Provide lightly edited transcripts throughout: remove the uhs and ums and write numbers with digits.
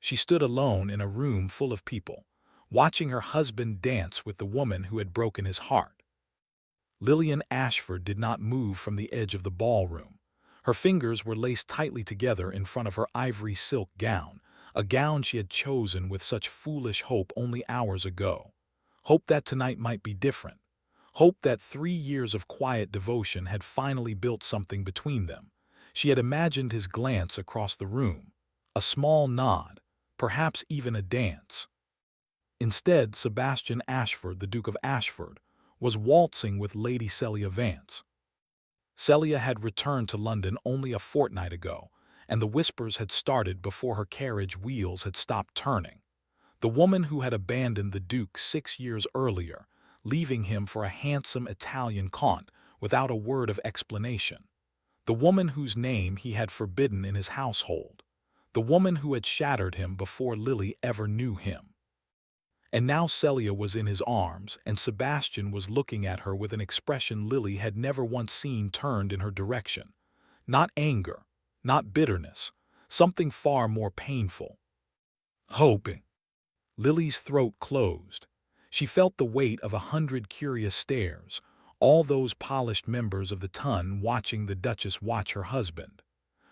She stood alone in a room full of people, watching her husband dance with the woman who had broken his heart. Lillian Ashford did not move from the edge of the ballroom. Her fingers were laced tightly together in front of her ivory silk gown, a gown she had chosen with such foolish hope only hours ago. Hope that tonight might be different. Hope that 3 years of quiet devotion had finally built something between them. She had imagined his glance across the room, a small nod, perhaps even a dance. Instead, Sebastian Ashford, the Duke of Ashford, was waltzing with Lady Celia Vance. Celia had returned to London only a fortnight ago, and the whispers had started before her carriage wheels had stopped turning. The woman who had abandoned the Duke 6 years earlier, leaving him for a handsome Italian count without a word of explanation. The woman whose name he had forbidden in his household. The woman who had shattered him before Lily ever knew him. And now Celia was in his arms, and Sebastian was looking at her with an expression Lily had never once seen turned in her direction. Not anger, not bitterness, something far more painful. Hoping. Lily's throat closed. She felt the weight of 100 curious stares, all those polished members of the ton watching the Duchess watch her husband.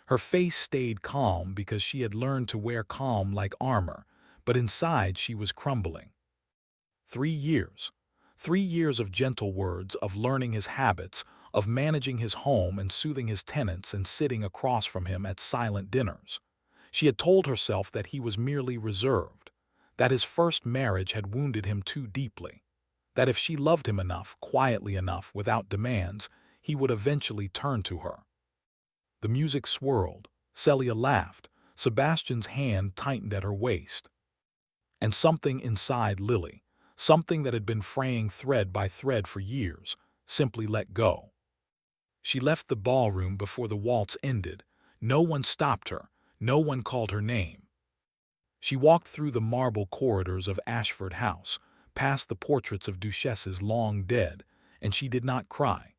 Her face stayed calm because she had learned to wear calm like armor, but inside she was crumbling. 3 years. 3 years of gentle words, of learning his habits, of managing his home and soothing his tenants and sitting across from him at silent dinners. She had told herself that he was merely reserved, that his first marriage had wounded him too deeply, that if she loved him enough, quietly enough, without demands, he would eventually turn to her. The music swirled. Celia laughed. Sebastian's hand tightened at her waist. And something inside Lily, something that had been fraying thread by thread for years, simply let go. She left the ballroom before the waltz ended. No one stopped her. No one called her name. She walked through the marble corridors of Ashford House, past the portraits of duchesses long dead, and she did not cry.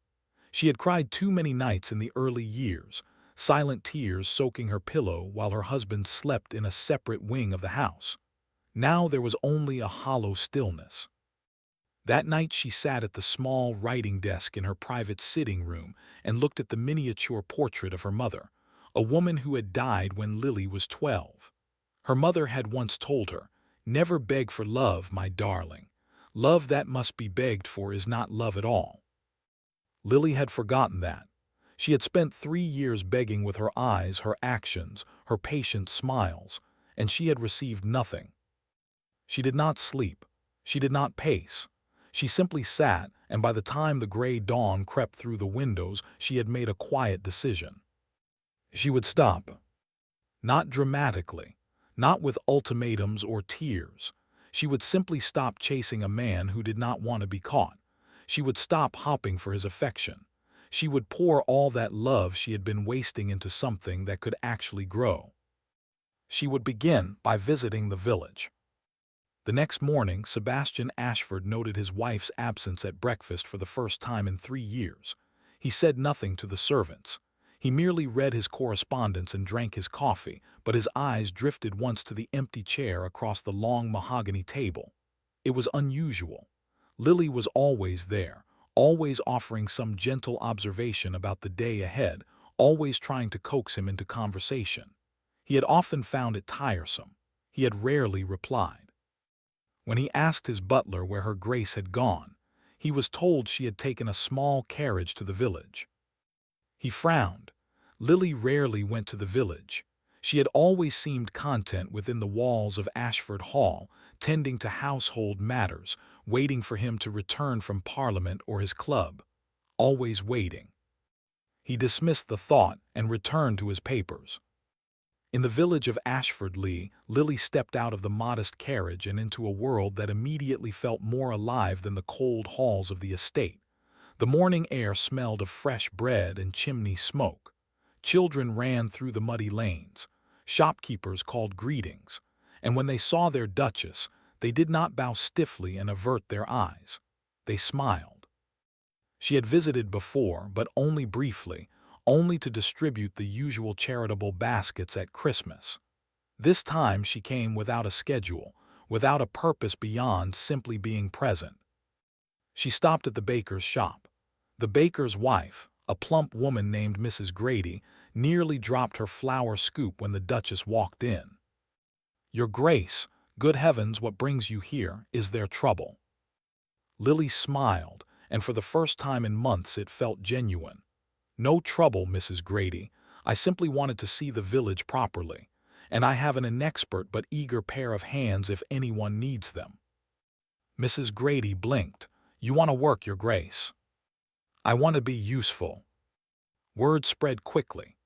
She had cried too many nights in the early years, silent tears soaking her pillow while her husband slept in a separate wing of the house. Now there was only a hollow stillness. That night she sat at the small writing desk in her private sitting room and looked at the miniature portrait of her mother, a woman who had died when Lily was 12. Her mother had once told her, "Never beg for love, my darling. Love that must be begged for is not love at all." Lily had forgotten that. She had spent 3 years begging with her eyes, her actions, her patient smiles, and she had received nothing. She did not sleep. She did not pace. She simply sat, and by the time the gray dawn crept through the windows, she had made a quiet decision. She would stop. Not dramatically, not with ultimatums or tears. She would simply stop chasing a man who did not want to be caught. She would stop hopping for his affection. She would pour all that love she had been wasting into something that could actually grow. She would begin by visiting the village. The next morning, Sebastian Ashford noted his wife's absence at breakfast for the first time in 3 years. He said nothing to the servants. He merely read his correspondence and drank his coffee, but his eyes drifted once to the empty chair across the long mahogany table. It was unusual. Lily was always there, always offering some gentle observation about the day ahead, always trying to coax him into conversation. He had often found it tiresome. He had rarely replied. When he asked his butler where her grace had gone, he was told she had taken a small carriage to the village. He frowned. Lily rarely went to the village. She had always seemed content within the walls of Ashford Hall, tending to household matters, waiting for him to return from Parliament or his club. Always waiting. He dismissed the thought and returned to his papers. In the village of Ashford-Lee, Lily stepped out of the modest carriage and into a world that immediately felt more alive than the cold halls of the estate. The morning air smelled of fresh bread and chimney smoke. Children ran through the muddy lanes. Shopkeepers called greetings. And when they saw their Duchess, they did not bow stiffly and avert their eyes. They smiled. She had visited before, but only briefly, only to distribute the usual charitable baskets at Christmas. This time she came without a schedule, without a purpose beyond simply being present. She stopped at the baker's shop. The baker's wife, a plump woman named Mrs. Grady, nearly dropped her flour scoop when the Duchess walked in. "Your Grace, good heavens, what brings you here? Is there trouble?" Lily smiled, and for the first time in months it felt genuine. "No trouble, Mrs. Grady. I simply wanted to see the village properly, and I have an inexpert but eager pair of hands if anyone needs them." Mrs. Grady blinked. "You want to work, Your Grace." "I want to be useful." Word spread quickly.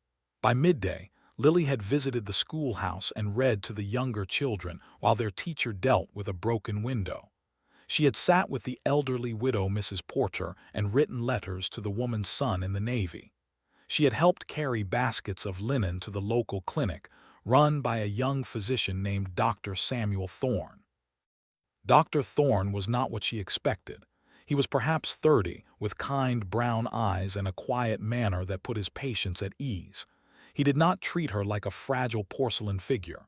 By midday, Lily had visited the schoolhouse and read to the younger children while their teacher dealt with a broken window. She had sat with the elderly widow Mrs. Porter and written letters to the woman's son in the Navy. She had helped carry baskets of linen to the local clinic, run by a young physician named Dr. Samuel Thorne. Dr. Thorne was not what she expected. He was perhaps 30, with kind brown eyes and a quiet manner that put his patients at ease. He did not treat her like a fragile porcelain figure.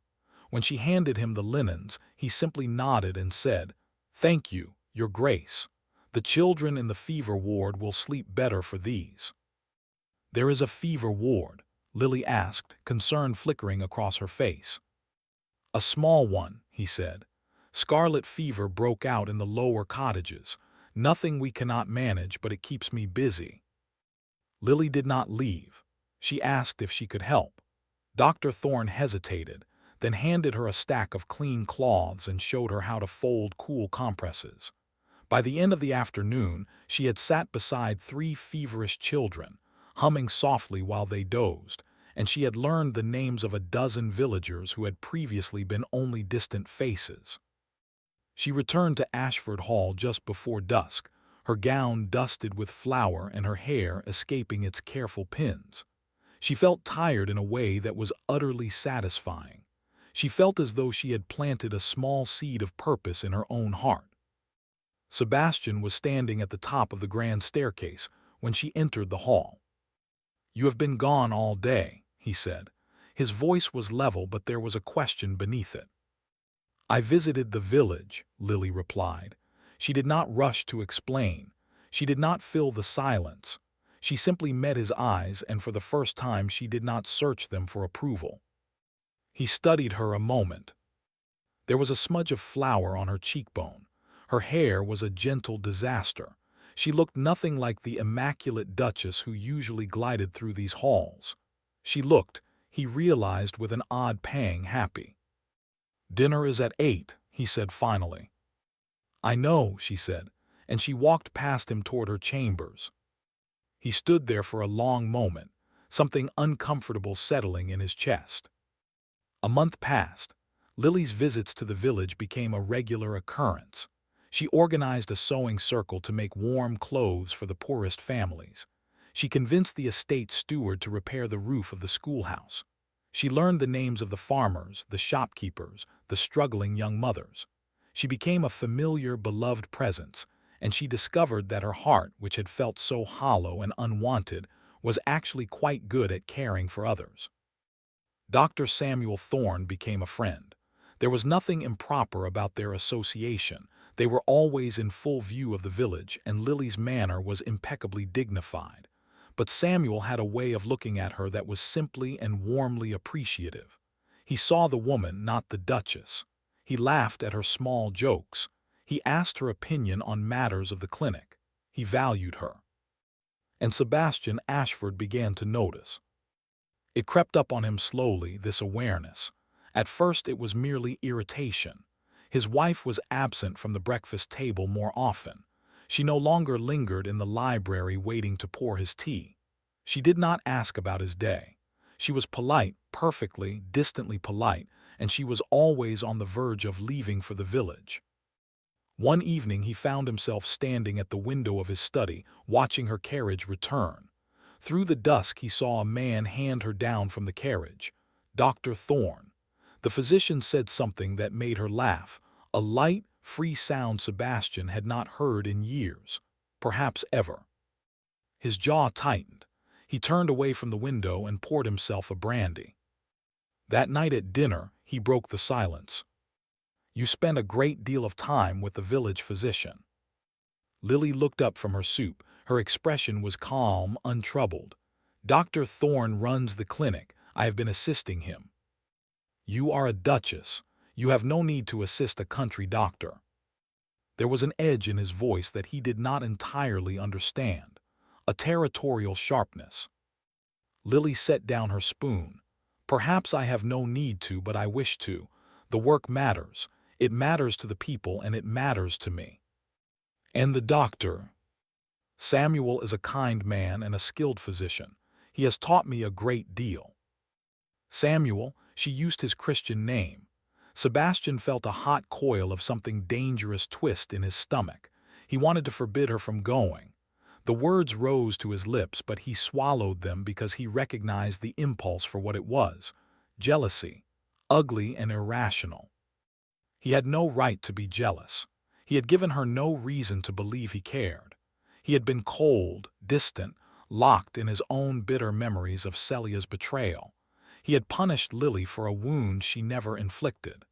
When she handed him the linens, he simply nodded and said, "Thank you, Your Grace. The children in the fever ward will sleep better for these." "There is a fever ward?" Lily asked, concern flickering across her face. "A small one," he said. "Scarlet fever broke out in the lower cottages. Nothing we cannot manage, but it keeps me busy." Lily did not leave. She asked if she could help. Dr. Thorne hesitated, then handed her a stack of clean cloths and showed her how to fold cool compresses. By the end of the afternoon, she had sat beside 3 feverish children, humming softly while they dozed, and she had learned the names of a dozen villagers who had previously been only distant faces. She returned to Ashford Hall just before dusk, her gown dusted with flour and her hair escaping its careful pins. She felt tired in a way that was utterly satisfying. She felt as though she had planted a small seed of purpose in her own heart. Sebastian was standing at the top of the grand staircase when she entered the hall. "You have been gone all day," he said. His voice was level, but there was a question beneath it. "I visited the village," Lily replied. She did not rush to explain. She did not fill the silence. She simply met his eyes, and for the first time she did not search them for approval. He studied her a moment. There was a smudge of flour on her cheekbone. Her hair was a gentle disaster. She looked nothing like the immaculate Duchess who usually glided through these halls. She looked, he realized with an odd pang, happy. "Dinner is at 8, he said finally. "I know," she said, and she walked past him toward her chambers. He stood there for a long moment, something uncomfortable settling in his chest. A month passed. Lily's visits to the village became a regular occurrence. She organized a sewing circle to make warm clothes for the poorest families. She convinced the estate steward to repair the roof of the schoolhouse. She learned the names of the farmers, the shopkeepers, the struggling young mothers. She became a familiar, beloved presence, and she discovered that her heart, which had felt so hollow and unwanted, was actually quite good at caring for others. Dr. Samuel Thorne became a friend. There was nothing improper about their association. They were always in full view of the village, and Lily's manner was impeccably dignified. But Samuel had a way of looking at her that was simply and warmly appreciative. He saw the woman, not the Duchess. He laughed at her small jokes. He asked her opinion on matters of the clinic. He valued her. And Sebastian Ashford began to notice. It crept up on him slowly, this awareness. At first it was merely irritation. His wife was absent from the breakfast table more often. She no longer lingered in the library waiting to pour his tea. She did not ask about his day. She was polite, perfectly, distantly polite, and she was always on the verge of leaving for the village. One evening he found himself standing at the window of his study, watching her carriage return. Through the dusk he saw a man hand her down from the carriage. Dr. Thorne. The physician said something that made her laugh, a light, free sound Sebastian had not heard in years, perhaps ever. His jaw tightened. He turned away from the window and poured himself a brandy. That night at dinner, He broke the silence. "You spend a great deal of time with the village physician." Lily looked up from her soup. Her expression was calm, untroubled. "Dr. Thorne runs the clinic. I have been assisting him." "You are a duchess. You have no need to assist a country doctor." There was an edge in his voice that he did not entirely understand, a territorial sharpness. Lily set down her spoon. "Perhaps I have no need to, but I wish to. The work matters. It matters to the people, and it matters to me." "And the doctor?" "Samuel is a kind man and a skilled physician. He has taught me a great deal." Samuel, she used his Christian name. Sebastian felt a hot coil of something dangerous twist in his stomach. He wanted to forbid her from going. The words rose to his lips, but he swallowed them because he recognized the impulse for what it was: jealousy, ugly and irrational. He had no right to be jealous. He had given her no reason to believe he cared. He had been cold, distant, locked in his own bitter memories of Celia's betrayal. He had punished Lily for a wound she never inflicted.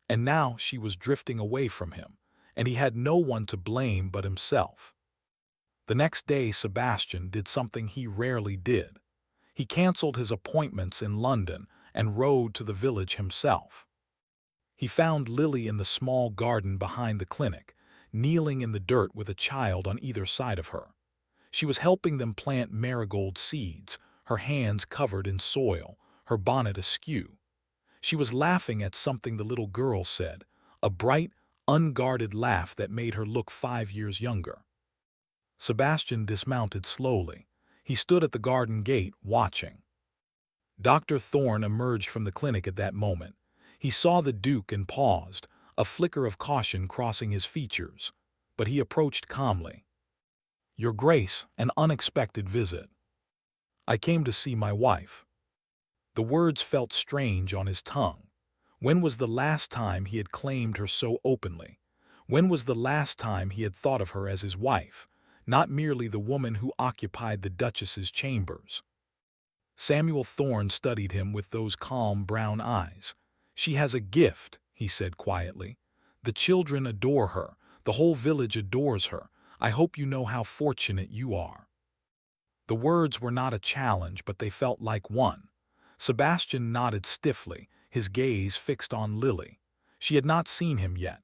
And now she was drifting away from him, and he had no one to blame but himself. The next day Sebastian did something he rarely did. He canceled his appointments in London and rode to the village himself. He found Lily in the small garden behind the clinic, kneeling in the dirt with a child on either side of her. She was helping them plant marigold seeds, her hands covered in soil, her bonnet askew. She was laughing at something the little girl said, a bright, unguarded laugh that made her look 5 years younger. Sebastian dismounted slowly. He stood at the garden gate, watching. Dr. Thorne emerged from the clinic at that moment. He saw the Duke and paused, a flicker of caution crossing his features, but he approached calmly. "Your Grace, an unexpected visit." "I came to see my wife." The words felt strange on his tongue. When was the last time he had claimed her so openly? When was the last time he had thought of her as his wife, not merely the woman who occupied the Duchess's chambers? Samuel Thorne studied him with those calm brown eyes. "She has a gift," he said quietly. "The children adore her. The whole village adores her. I hope you know how fortunate you are." The words were not a challenge, but they felt like one. Sebastian nodded stiffly, his gaze fixed on Lily. She had not seen him yet.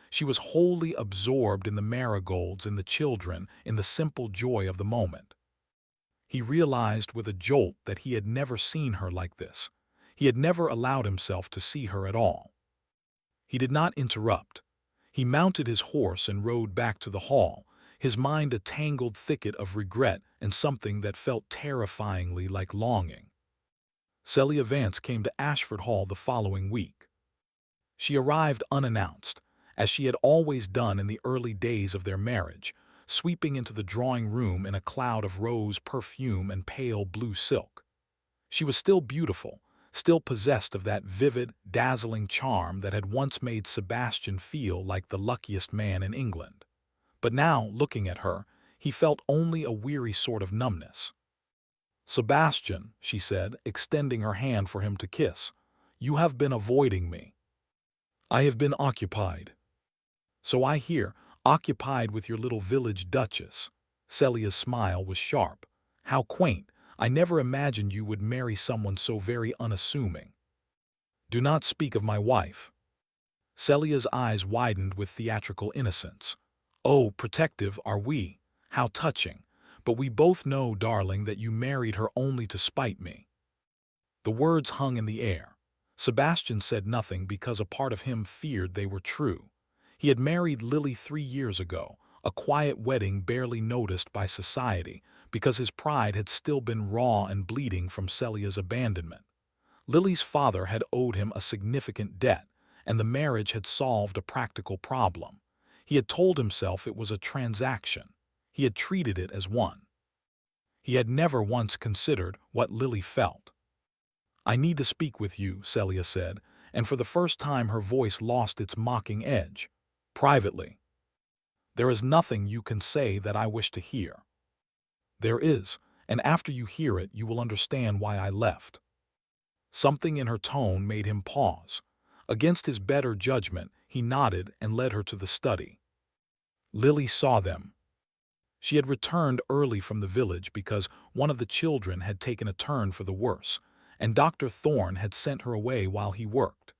She was wholly absorbed in the marigolds, in the children, in the simple joy of the moment. He realized with a jolt that he had never seen her like this. He had never allowed himself to see her at all. He did not interrupt. He mounted his horse and rode back to the hall, his mind a tangled thicket of regret and something that felt terrifyingly like longing. Celia Vance came to Ashford Hall the following week. She arrived unannounced, as she had always done in the early days of their marriage, sweeping into the drawing room in a cloud of rose perfume and pale blue silk. She was still beautiful, still possessed of that vivid, dazzling charm that had once made Sebastian feel like the luckiest man in England. But now, looking at her, he felt only a weary sort of numbness. "Sebastian," she said, extending her hand for him to kiss, "you have been avoiding me." "I have been occupied." "So I hear, occupied with your little village duchess." Celia's smile was sharp. "How quaint! I never imagined you would marry someone so very unassuming." "Do not speak of my wife." Celia's eyes widened with theatrical innocence. "Oh, protective are we! How touching! But we both know, darling, that you married her only to spite me." The words hung in the air. Sebastian said nothing because a part of him feared they were true. He had married Lily 3 years ago, a quiet wedding barely noticed by society, because his pride had still been raw and bleeding from Celia's abandonment. Lily's father had owed him a significant debt, and the marriage had solved a practical problem. He had told himself it was a transaction. He had treated it as one. He had never once considered what Lily felt. "I need to speak with you," Celia said, and for the first time her voice lost its mocking edge. "Privately." "There is nothing you can say that I wish to hear." "There is, and after you hear it, you will understand why I left." Something in her tone made him pause. Against his better judgment, he nodded and led her to the study. Lily saw them. She had returned early from the village because one of the children had taken a turn for the worse, and Dr. Thorne had sent her away while he worked.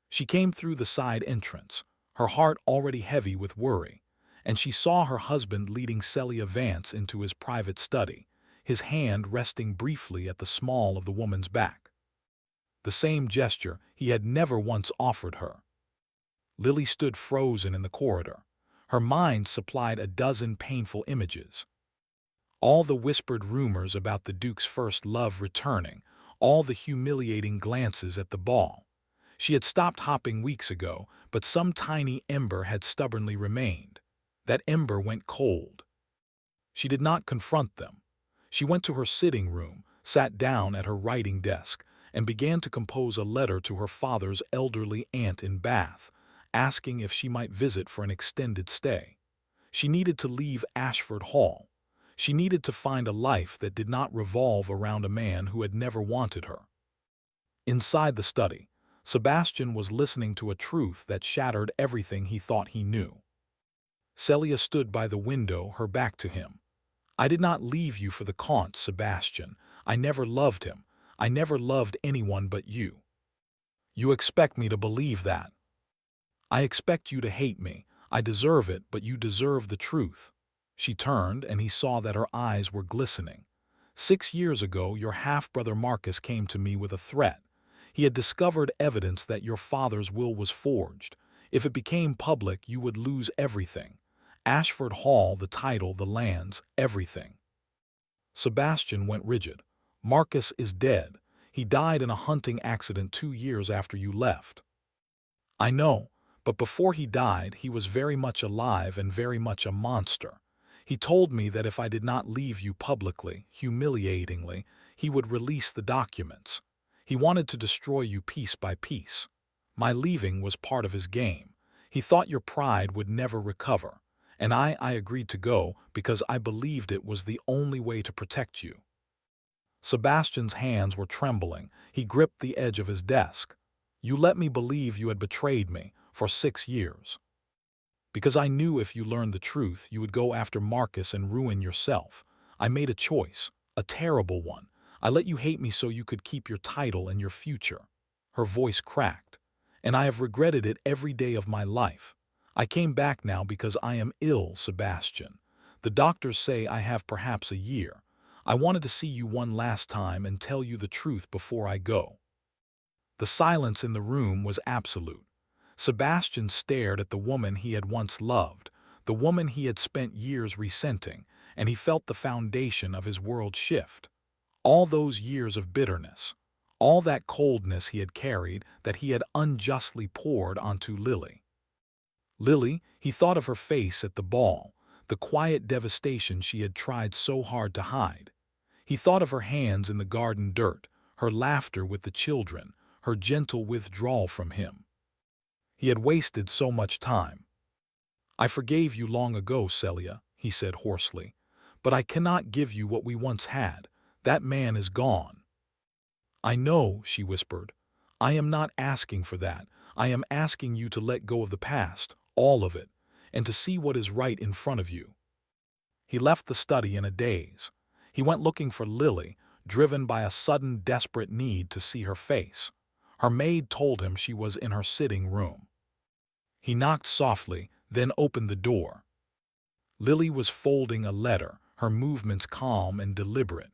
She came through the side entrance, her heart already heavy with worry, and she saw her husband leading Celia Vance into his private study, his hand resting briefly at the small of the woman's back. The same gesture he had never once offered her. Lily stood frozen in the corridor. Her mind supplied a dozen painful images. All the whispered rumors about the Duke's first love returning, all the humiliating glances at the ball. She had stopped hopping weeks ago, but some tiny ember had stubbornly remained. That ember went cold. She did not confront them. She went to her sitting room, sat down at her writing desk, and began to compose a letter to her father's elderly aunt in Bath, asking if she might visit for an extended stay. She needed to leave Ashford Hall. She needed to find a life that did not revolve around a man who had never wanted her. Inside the study, Sebastian was listening to a truth that shattered everything he thought he knew. Celia stood by the window, her back to him. "I did not leave you for the Comte, Sebastian. I never loved him. I never loved anyone but you. You expect me to believe that. I expect you to hate me. I deserve it, but you deserve the truth." She turned, and he saw that her eyes were glistening. "6 years ago, your half-brother Marcus came to me with a threat. He had discovered evidence that your father's will was forged. If it became public, you would lose everything. Ashford Hall, the title, the lands, everything." Sebastian went rigid. "Marcus is dead. He died in a hunting accident 2 years after you left." "I know, but before he died, he was very much alive and very much a monster. He told me that if I did not leave you publicly, humiliatingly, he would release the documents. He wanted to destroy you piece by piece. My leaving was part of his game. He thought your pride would never recover, and I agreed to go because I believed it was the only way to protect you." Sebastian's hands were trembling. He gripped the edge of his desk. "You let me believe you had betrayed me for 6 years. Because I knew if you learned the truth, you would go after Marcus and ruin yourself. I made a choice, a terrible one. I let you hate me so you could keep your title and your future." Her voice cracked. "And I have regretted it every day of my life. I came back now because I am ill, Sebastian. The doctors say I have perhaps a year. I wanted to see you one last time and tell you the truth before I go." The silence in the room was absolute. Sebastian stared at the woman he had once loved, the woman he had spent years resenting, and he felt the foundation of his world shift. All those years of bitterness, all that coldness he had carried that he had unjustly poured onto Lily. Lily, he thought of her face at the ball, the quiet devastation she had tried so hard to hide. He thought of her hands in the garden dirt, her laughter with the children, her gentle withdrawal from him. He had wasted so much time. "I forgave you long ago, Celia," he said hoarsely, "but I cannot give you what we once had. That man is gone." "I know," she whispered. "I am not asking for that. I am asking you to let go of the past, all of it, and to see what is right in front of you." He left the study in a daze. He went looking for Lily, driven by a sudden desperate need to see her face. Her maid told him she was in her sitting room. He knocked softly, then opened the door. Lily was folding a letter, her movements calm and deliberate.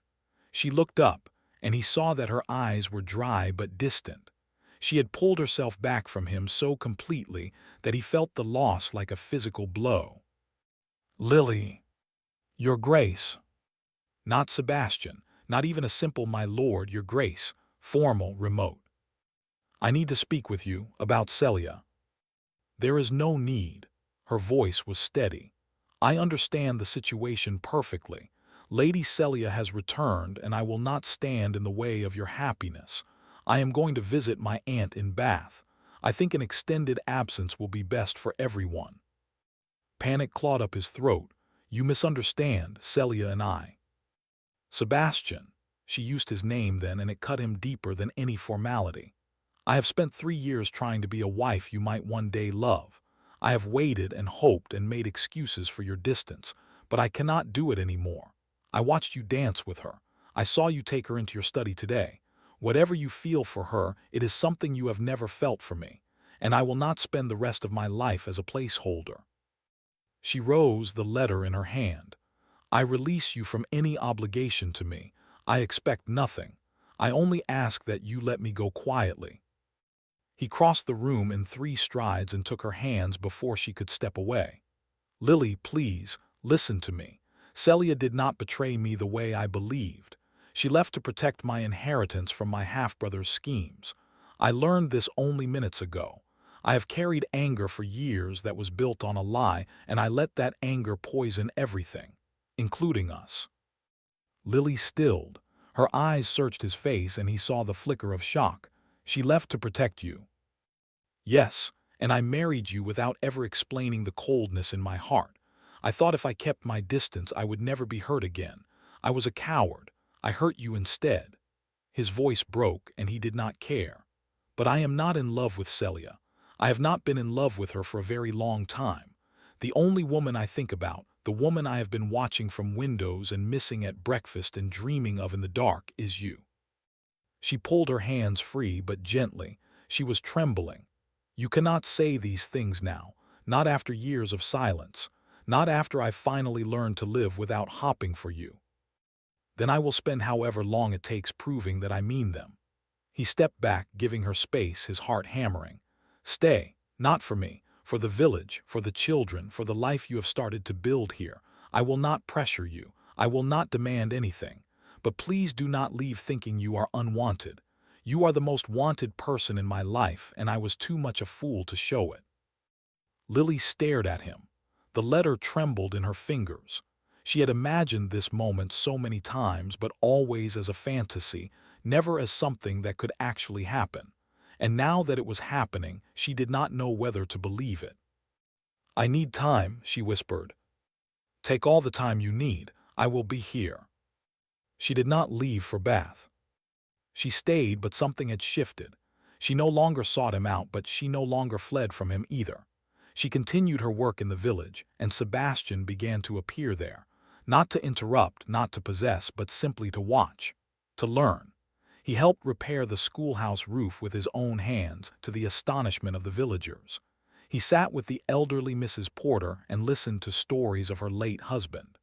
She looked up, and he saw that her eyes were dry but distant. She had pulled herself back from him so completely that he felt the loss like a physical blow. "Lily, your grace." Not Sebastian, not even a simple "my lord, your grace," formal, remote. "I need to speak with you about Celia." "There is no need." Her voice was steady. "I understand the situation perfectly. Lady Celia has returned, and I will not stand in the way of your happiness. I am going to visit my aunt in Bath. I think an extended absence will be best for everyone." Panic clawed up his throat. "You misunderstand, Celia and I." "Sebastian." She used his name then, and it cut him deeper than any formality. I have spent 3 years trying to be a wife you might one day love. I have waited and hoped and made excuses for your distance, but I cannot do it anymore. I watched you dance with her. I saw you take her into your study today. Whatever you feel for her, it is something you have never felt for me, and I will not spend the rest of my life as a placeholder. She rose, the letter in her hand. I release you from any obligation to me. I expect nothing. I only ask that you let me go quietly. He crossed the room in 3 strides and took her hands before she could step away. Lily, please, listen to me. Celia did not betray me the way I believed. She left to protect my inheritance from my half-brother's schemes. I learned this only minutes ago. I have carried anger for years that was built on a lie, and I let that anger poison everything, including us. Lily stilled. Her eyes searched his face, and he saw the flicker of shock. She left to protect you. Yes, and I married you without ever explaining the coldness in my heart. I thought if I kept my distance I would never be hurt again. I was a coward. I hurt you instead. His voice broke, and he did not care. But I am not in love with Celia. I have not been in love with her for a very long time. The only woman I think about, the woman I have been watching from windows and missing at breakfast and dreaming of in the dark, is you. She pulled her hands free, but gently. She was trembling. You cannot say these things now, not after years of silence, not after I finally learned to live without hopping for you. Then I will spend however long it takes proving that I mean them. He stepped back, giving her space, his heart hammering. Stay, not for me, for the village, for the children, for the life you have started to build here. I will not pressure you. I will not demand anything. But please do not leave thinking you are unwanted. You are the most wanted person in my life, and I was too much a fool to show it. Lily stared at him. The letter trembled in her fingers. She had imagined this moment so many times, but always as a fantasy, never as something that could actually happen. And now that it was happening, she did not know whether to believe it. I need time, she whispered. Take all the time you need. I will be here. She did not leave for Bath. She stayed, but something had shifted. She no longer sought him out, but she no longer fled from him either. She continued her work in the village, and Sebastian began to appear there, not to interrupt, not to possess, but simply to watch, to learn. He helped repair the schoolhouse roof with his own hands, to the astonishment of the villagers. He sat with the elderly Mrs. Porter and listened to stories of her late husband.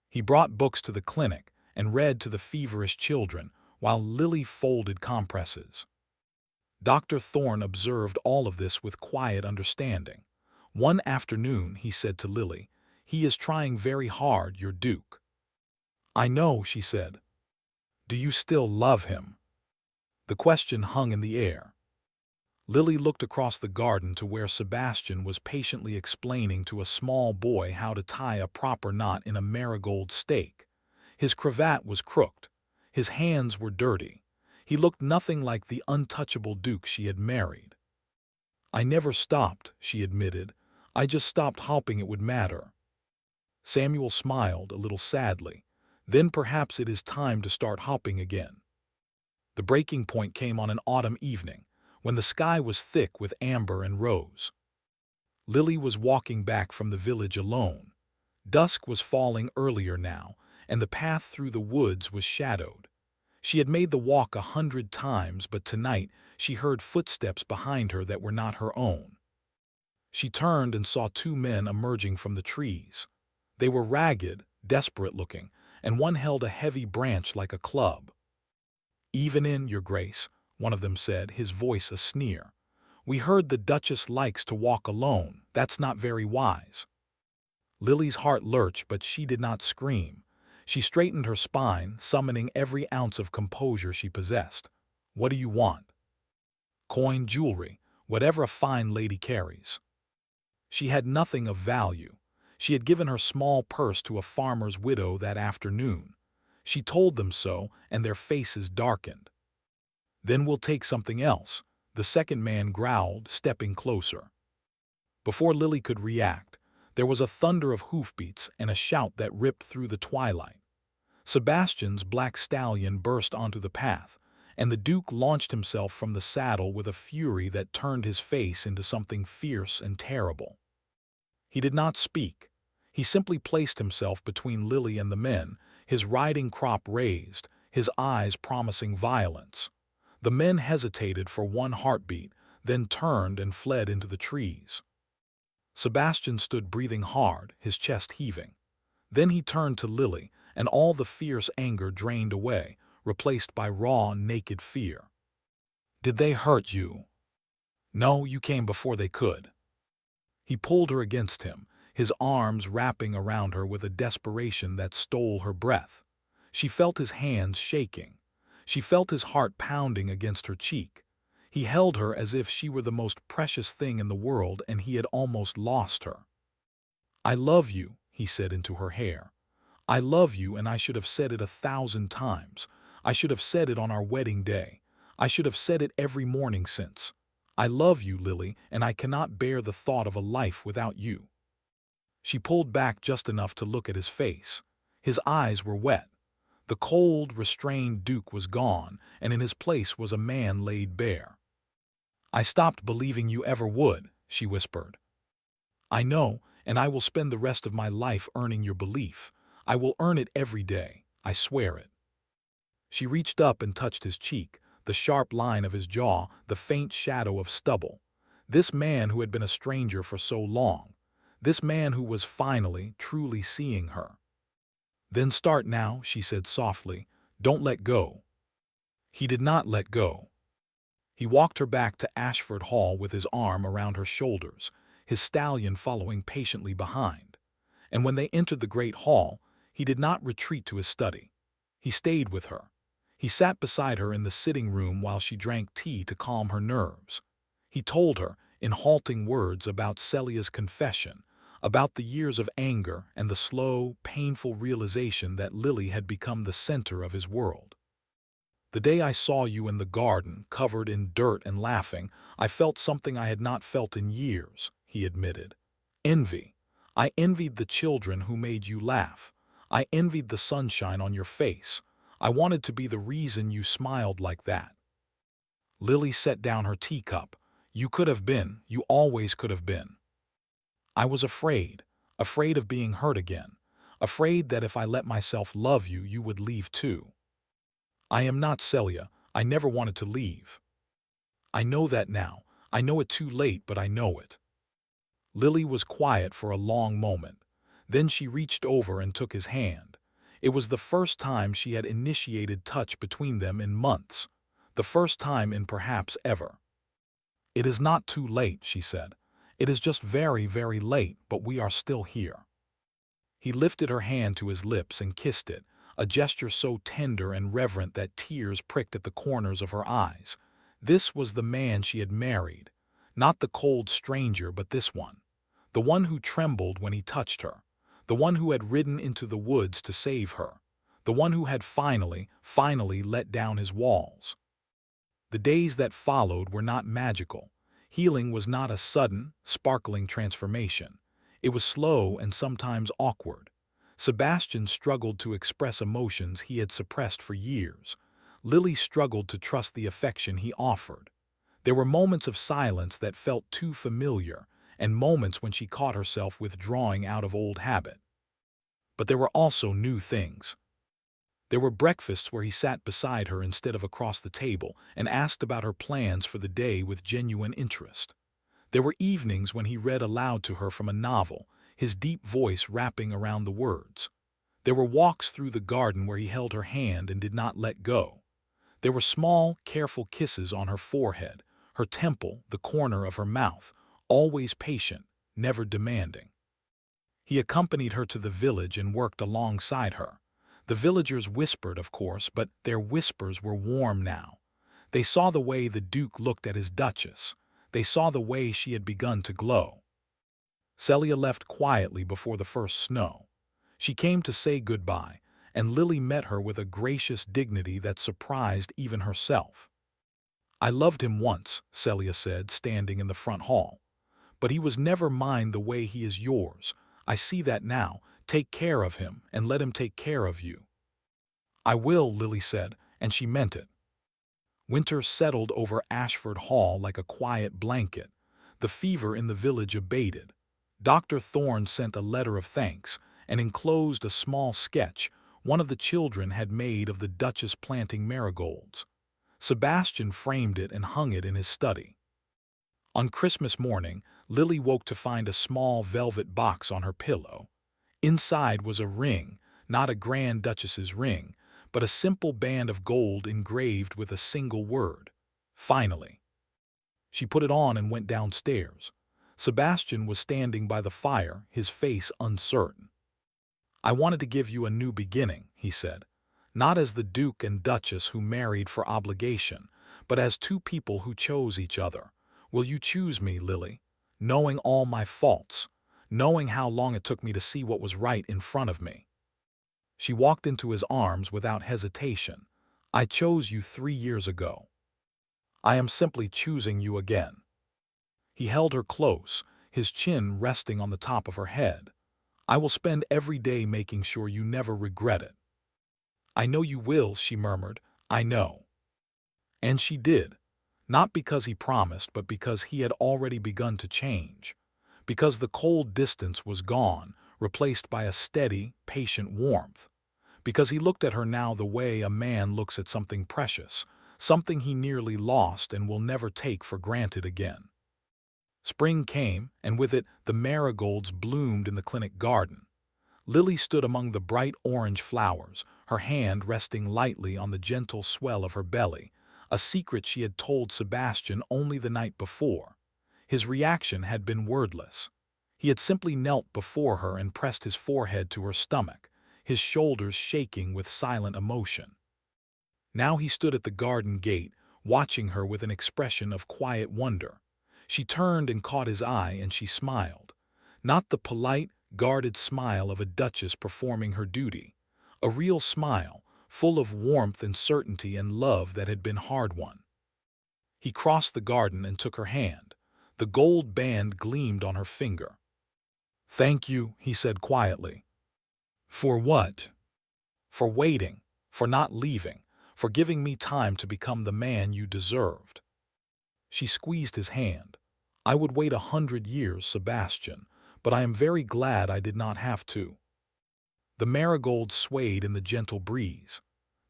He brought books to the clinic and read to the feverish children, while Lily folded compresses. Dr. Thorne observed all of this with quiet understanding. One afternoon he said to Lily, "He is trying very hard, your Duke." "I know," she said. "Do you still love him?" The question hung in the air. Lily looked across the garden to where Sebastian was patiently explaining to a small boy how to tie a proper knot in a marigold stake. His cravat was crooked. His hands were dirty. He looked nothing like the untouchable Duke she had married. "I never stopped," she admitted. "I just stopped hoping it would matter." Samuel smiled, a little sadly. "Then perhaps it is time to start hopping again." The breaking point came on an autumn evening, when the sky was thick with amber and rose. Lily was walking back from the village alone. Dusk was falling earlier now, and the path through the woods was shadowed. She had made the walk 100 times, but tonight she heard footsteps behind her that were not her own. She turned and saw 2 men emerging from the trees. They were ragged, desperate-looking, and one held a heavy branch like a club. "Even in, Your Grace," one of them said, his voice a sneer. "We heard the Duchess likes to walk alone. That's not very wise." Lily's heart lurched, but she did not scream. She straightened her spine, summoning every ounce of composure she possessed. "What do you want?" "Coin, jewelry, whatever a fine lady carries." She had nothing of value. She had given her small purse to a farmer's widow that afternoon. She told them so, and their faces darkened. "Then we'll take something else," the second man growled, stepping closer. Before Lily could react, there was a thunder of hoofbeats and a shout that ripped through the twilight. Sebastian's black stallion burst onto the path, and the Duke launched himself from the saddle with a fury that turned his face into something fierce and terrible. He did not speak. He simply placed himself between Lily and the men, his riding crop raised, his eyes promising violence. The men hesitated for one heartbeat, then turned and fled into the trees. Sebastian stood breathing hard, his chest heaving. Then he turned to Lily, and all the fierce anger drained away, replaced by raw, naked fear. "Did they hurt you?" "No, you came before they could." He pulled her against him, his arms wrapping around her with a desperation that stole her breath. She felt his hands shaking. She felt his heart pounding against her cheek. He held her as if she were the most precious thing in the world and he had almost lost her. "I love you," he said into her hair. "I love you, and I should have said it 1,000 times. I should have said it on our wedding day. I should have said it every morning since. I love you, Lily, and I cannot bear the thought of a life without you." She pulled back just enough to look at his face. His eyes were wet. The cold, restrained Duke was gone, and in his place was a man laid bare. "I stopped believing you ever would," she whispered. "I know, and I will spend the rest of my life earning your belief. I will earn it every day. I swear it." She reached up and touched his cheek, the sharp line of his jaw, the faint shadow of stubble. This man who had been a stranger for so long. This man who was finally, truly seeing her. "Then start now," she said softly. "Don't let go." He did not let go. He walked her back to Ashford Hall with his arm around her shoulders, his stallion following patiently behind. And when they entered the great hall, he did not retreat to his study. He stayed with her. He sat beside her in the sitting room while she drank tea to calm her nerves. He told her, in halting words, about Celia's confession, about the years of anger and the slow, painful realization that Lily had become the center of his world. "The day I saw you in the garden, covered in dirt and laughing, I felt something I had not felt in years," he admitted. "Envy. I envied the children who made you laugh. I envied the sunshine on your face. I wanted to be the reason you smiled like that." Lily set down her teacup. "You could have been. You always could have been." "I was afraid. Afraid of being hurt again. Afraid that if I let myself love you, you would leave too." "I am not Celia. I never wanted to leave." "I know that now. I know it too late, but I know it." Lily was quiet for a long moment. Then she reached over and took his hand. It was the first time she had initiated touch between them in months. The first time in perhaps ever. "It is not too late," she said. "It is just very, very late, but we are still here." He lifted her hand to his lips and kissed it, a gesture so tender and reverent that tears pricked at the corners of her eyes. This was the man she had married. Not the cold stranger, but this one. The one who trembled when he touched her. The one who had ridden into the woods to save her. The one who had finally let down his walls. The days that followed were not magical. Healing was not a sudden, sparkling transformation. It was slow and sometimes awkward. Sebastian struggled to express emotions he had suppressed for years. Lily struggled to trust the affection he offered. There were moments of silence that felt too familiar, and moments when she caught herself withdrawing out of old habit. But there were also new things. There were breakfasts where he sat beside her instead of across the table and asked about her plans for the day with genuine interest. There were evenings when he read aloud to her from a novel, his deep voice wrapping around the words. There were walks through the garden where he held her hand and did not let go. There were small, careful kisses on her forehead, her temple, the corner of her mouth, always patient, never demanding. He accompanied her to the village and worked alongside her. The villagers whispered, of course, but their whispers were warm now. They saw the way the Duke looked at his Duchess. They saw the way she had begun to glow. Celia left quietly before the first snow. She came to say goodbye, and Lily met her with a gracious dignity that surprised even herself. "I loved him once," Celia said, standing in the front hall. "But he was never mine the way he is yours. I see that now. Take care of him, and let him take care of you." "I will," Lily said, and she meant it. Winter settled over Ashford Hall like a quiet blanket. The fever in the village abated. Dr. Thorne sent a letter of thanks and enclosed a small sketch one of the children had made of the Duchess planting marigolds. Sebastian framed it and hung it in his study. On Christmas morning, Lily woke to find a small velvet box on her pillow. Inside was a ring, not a Grand Duchess's ring, but a simple band of gold engraved with a single word: "Finally." She put it on and went downstairs. Sebastian was standing by the fire, his face uncertain. "I wanted to give you a new beginning," he said. "Not as the Duke and Duchess who married for obligation, but as two people who chose each other. Will you choose me, Lily? Knowing all my faults, knowing how long it took me to see what was right in front of me." She walked into his arms without hesitation. "I chose you 3 years ago. I am simply choosing you again." He held her close, his chin resting on the top of her head. "I will spend every day making sure you never regret it." "I know you will," she murmured. "I know." And she did. Not because he promised, but because he had already begun to change. Because the cold distance was gone, replaced by a steady, patient warmth. Because he looked at her now the way a man looks at something precious, something he nearly lost and will never take for granted again. Spring came, and with it the marigolds bloomed in the clinic garden. Lily stood among the bright orange flowers, her hand resting lightly on the gentle swell of her belly, a secret she had told Sebastian only the night before. His reaction had been wordless. He had simply knelt before her and pressed his forehead to her stomach, his shoulders shaking with silent emotion. Now he stood at the garden gate, watching her with an expression of quiet wonder. She turned and caught his eye, and she smiled. Not the polite, guarded smile of a duchess performing her duty. A real smile, full of warmth and certainty and love that had been hard-won. He crossed the garden and took her hand. The gold band gleamed on her finger. "Thank you," he said quietly. "For what?" "For waiting, for not leaving, for giving me time to become the man you deserved." She squeezed his hand. "I would wait 100 years, Sebastian, but I am very glad I did not have to." The marigolds swayed in the gentle breeze.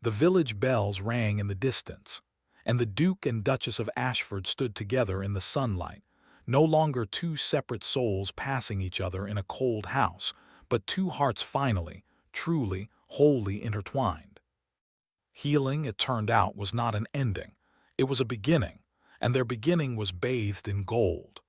The village bells rang in the distance, and the Duke and Duchess of Ashford stood together in the sunlight, no longer two separate souls passing each other in a cold house, but two hearts finally, truly, wholly intertwined. Healing, it turned out, was not an ending. It was a beginning, and their beginning was bathed in gold.